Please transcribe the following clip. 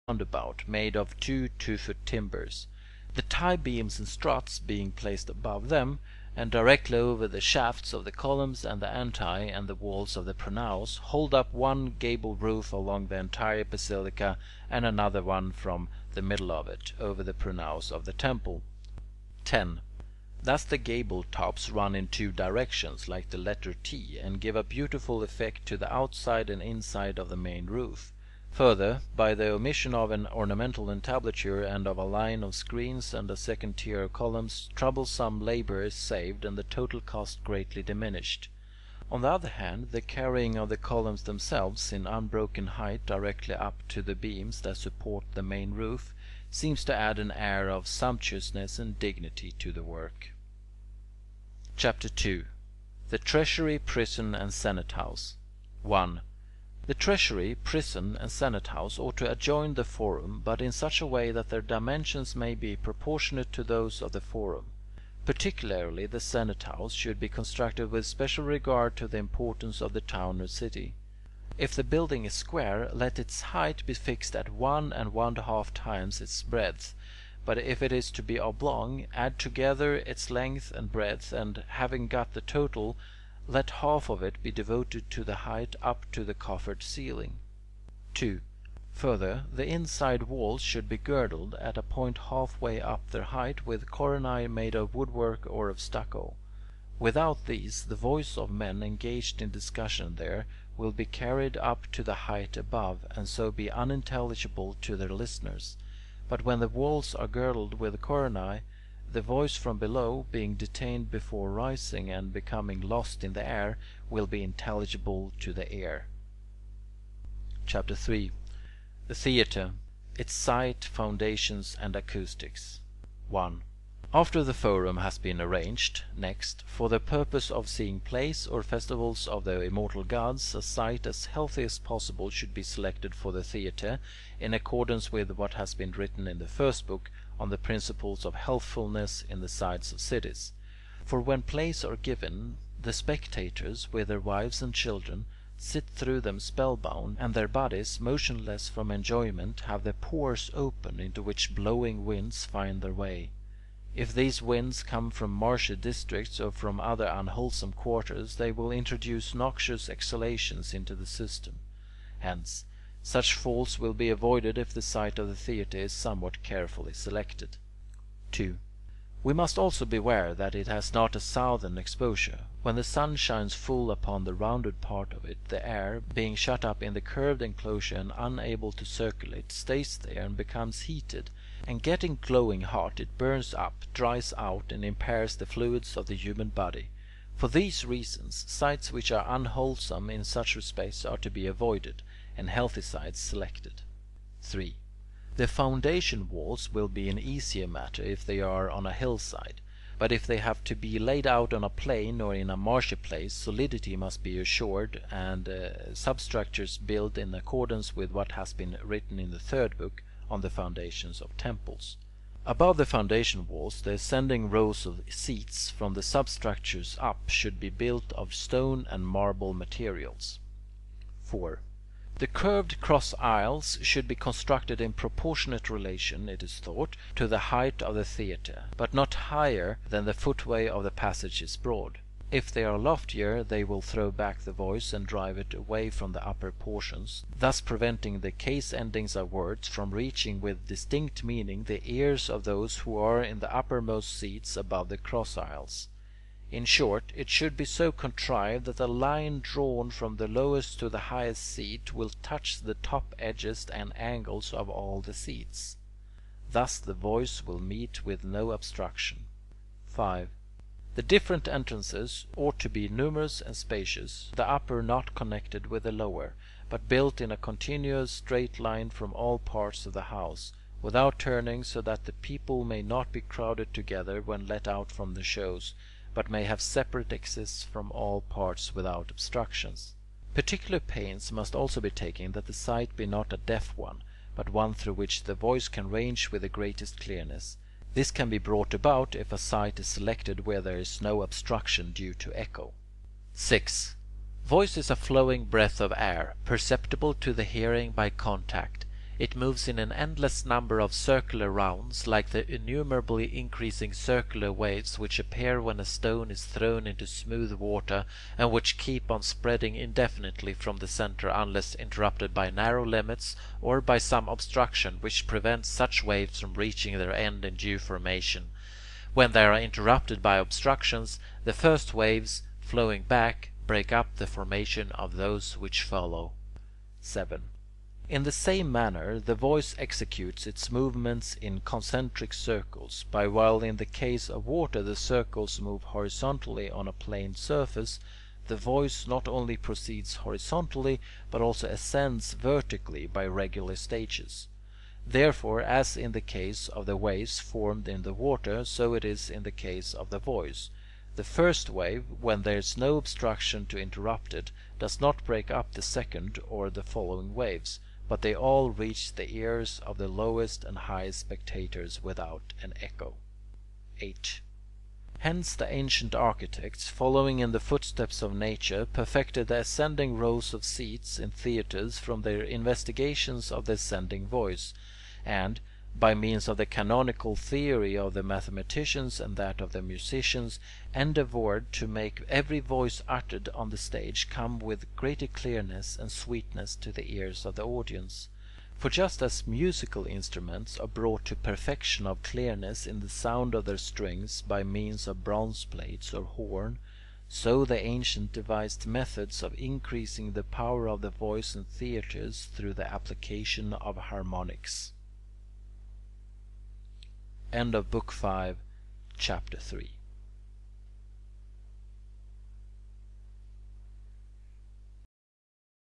roundabout made of two 2-foot timbers, the tie beams and struts being placed above them, and directly over the shafts of the columns and the antae and the walls of the pronaos, hold up one gable roof along the entire basilica and another one from the middle of it, over the pronaos of the temple. 10. Thus the gable tops run in two directions, like the letter T, and give a beautiful effect to the outside and inside of the main roof. Further, by the omission of an ornamental entablature and of a line of screens and a second tier of columns, troublesome labour is saved and the total cost greatly diminished. On the other hand, the carrying of the columns themselves in unbroken height directly up to the beams that support the main roof seems to add an air of sumptuousness and dignity to the work. Chapter 2. The Treasury, Prison, and Senate House. 1. The treasury, prison, and senate house ought to adjoin the forum, but in such a way that their dimensions may be proportionate to those of the forum. Particularly the senate house should be constructed with special regard to the importance of the town or city. If the building is square, let its height be fixed at 1 1/2 times its breadth, but if it is to be oblong, add together its length and breadth, and having got the total, let half of it be devoted to the height up to the coffered ceiling. 2. Further, the inside walls should be girdled at a point halfway up their height with coronae made of woodwork or of stucco. Without these, the voice of men engaged in discussion there will be carried up to the height above, and so be unintelligible to their listeners. But when the walls are girdled with coronae, the voice from below, being detained before rising and becoming lost in the air, will be intelligible to the ear. Chapter 3. The theatre, its site, foundations, and acoustics. 1. After the forum has been arranged, next, for the purpose of seeing plays or festivals of the immortal gods, a site as healthy as possible should be selected for the theatre, in accordance with what has been written in the first book on the principles of healthfulness in the sites of cities. For when plays are given, the spectators, with their wives and children, sit through them spellbound, and their bodies, motionless from enjoyment, have their pores open into which blowing winds find their way. If these winds come from marshy districts or from other unwholesome quarters, they will introduce noxious exhalations into the system. Hence, such faults will be avoided if the site of the theatre is somewhat carefully selected. 2. We must also beware that it has not a southern exposure. When the sun shines full upon the rounded part of it, the air, being shut up in the curved enclosure and unable to circulate, stays there and becomes heated, and getting glowing hot, it burns up, dries out, and impairs the fluids of the human body. For these reasons, sites which are unwholesome in such respects are to be avoided, and healthy sites selected. 3. The foundation walls will be an easier matter if they are on a hillside, but if they have to be laid out on a plain or in a marshy place, solidity must be assured, and substructures built in accordance with what has been written in the third book on the foundations of temples. Above the foundation walls, the ascending rows of seats from the substructures up should be built of stone and marble materials. 4. The curved cross aisles should be constructed in proportionate relation, it is thought, to the height of the theatre, but not higher than the footway of the passage is broad. If they are loftier, they will throw back the voice and drive it away from the upper portions, thus preventing the case endings of words from reaching with distinct meaning the ears of those who are in the uppermost seats above the cross aisles. In short, it should be so contrived that a line drawn from the lowest to the highest seat will touch the top edges and angles of all the seats. Thus the voice will meet with no obstruction. 5. The different entrances ought to be numerous and spacious, the upper not connected with the lower, but built in a continuous straight line from all parts of the house, without turning, so that the people may not be crowded together when let out from the shows, but may have separate exits from all parts without obstructions. Particular pains must also be taken that the site be not a deaf one, but one through which the voice can range with the greatest clearness. This can be brought about if a site is selected where there is no obstruction due to echo. 6. Voice is a flowing breath of air, perceptible to the hearing by contact. It moves in an endless number of circular rounds, like the innumerably increasing circular waves which appear when a stone is thrown into smooth water, and which keep on spreading indefinitely from the centre unless interrupted by narrow limits or by some obstruction which prevents such waves from reaching their end in due formation. When they are interrupted by obstructions, the first waves, flowing back, break up the formation of those which follow. 7. In the same manner, the voice executes its movements in concentric circles, by while in the case of water the circles move horizontally on a plane surface, the voice not only proceeds horizontally, but also ascends vertically by regular stages. Therefore, as in the case of the waves formed in the water, so it is in the case of the voice. The first wave, when there is no obstruction to interrupt it, does not break up the second or the following waves, but they all reach the ears of the lowest and highest spectators without an echo. 8. Hence the ancient architects, following in the footsteps of nature, perfected the ascending rows of seats in theatres from their investigations of the ascending voice, and, by means of the canonical theory of the mathematicians and that of the musicians, endeavoured to make every voice uttered on the stage come with greater clearness and sweetness to the ears of the audience. For just as musical instruments are brought to perfection of clearness in the sound of their strings by means of bronze plates or horn, so the ancient devised methods of increasing the power of the voice in theatres through the application of harmonics. End of Book 5, Chapter 3.